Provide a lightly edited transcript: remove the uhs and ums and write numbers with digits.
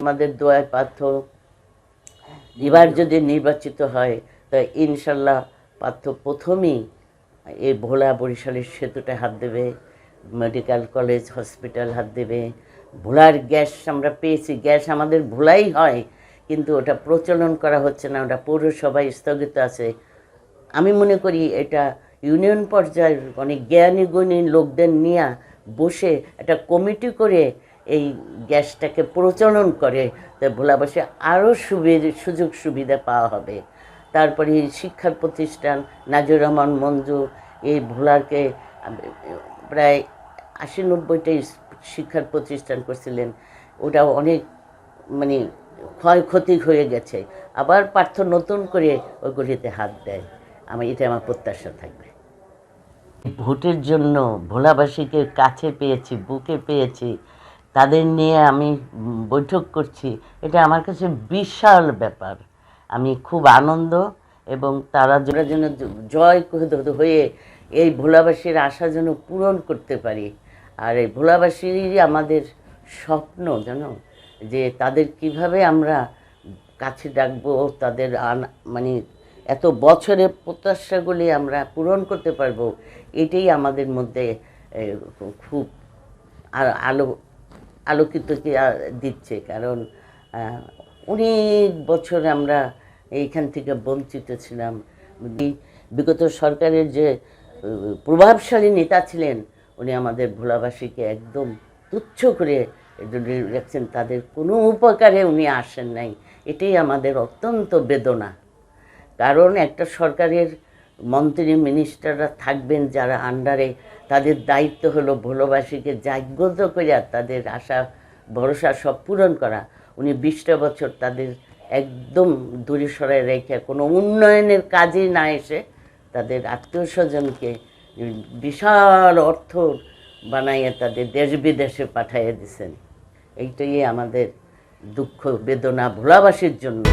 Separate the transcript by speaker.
Speaker 1: আমাদের দোয়ায় পার্থ এবার যদি নির্বাচিত হয় তা ইনশাল্লাহ পার্থ প্রথমেই এই ভোলা বরিশালের সেতুটা হাত দেবে, মেডিকেল কলেজ হসপিটাল হাত দেবে। ভোলার গ্যাস আমরা পেয়েছি, গ্যাস আমাদের ভোলাই হয়, কিন্তু ওটা প্রচলন করা হচ্ছে না, ওটা পৌরসভায় স্থগিত আছে। আমি মনে করি এটা ইউনিয়ন পর্যায়ের অনেক জ্ঞানী গুণী লোকদের নিয়ে বসে একটা কমিটি করে এই গ্যাসটাকে প্রচলন করে, তাই ভোলাবাসী আরও সুযোগ সুবিধা পাওয়া হবে। তারপরে শিক্ষার প্রতিষ্ঠান নাজির রহমান মঞ্জু এই ভোলাকে প্রায় ৮০-৯০টা শিক্ষার প্রতিষ্ঠান করছিলেন, ওটা অনেক মানে ক্ষয়ক্ষতি হয়ে গেছে। আবার পার্থ নতুন করে ওইগুলিতে হাত দেয়, এটা আমার প্রত্যাশা থাকবে। ভোটের জন্য ভোলাবাসীকে কাছে পেয়েছি, বুকে পেয়েছি, তাদের নিয়ে আমি বৈঠক করছি, এটা আমার কাছে বিশাল ব্যাপার। আমি খুব আনন্দ এবং তারা যেন জয় হয়ে এই ভোলাবাসীর আশা যেন পূরণ করতে পারি। আর এই ভোলাবাসীরই আমাদের স্বপ্ন যেন যে তাদের কিভাবে আমরা কাছে ডাকবো, তাদের মানে এত বছরের প্রত্যাশাগুলি আমরা পূরণ করতে পারবো, এটাই আমাদের মধ্যে খুব আলোকিত দিচ্ছে। কারণ অনেক বছর আমরা এইখান থেকে বঞ্চিত ছিলাম। বিগত সরকারের যে প্রভাবশালী নেতা ছিলেন, উনি আমাদের ভোলাবাসীকে একদম তুচ্ছ করে রাখছেন, তাদের কোনো উপকারে উনি আসেন নাই। এটাই আমাদের অত্যন্ত বেদনা। কারণ একটা সরকারের মন্ত্রী মিনিস্টাররা থাকবেন যারা আন্ডারে, তাদের দায়িত্ব হলো ভোলাবাসীকে জাগ্রত করে তাদের আশা ভরসা সব পূরণ করা। উনি 20টা বছর তাদের একদম দূরে সরায় রেখে কোনো উন্নয়নের কাজে না এসে তাদের আত্মীয় স্বজনকে বিশাল অর্থ বানাইয়ে তাদের দেশ বিদেশে পাঠিয়ে দিয়েছেন। এইটাই আমাদের দুঃখ বেদনা ভোলাবাসীর জন্য।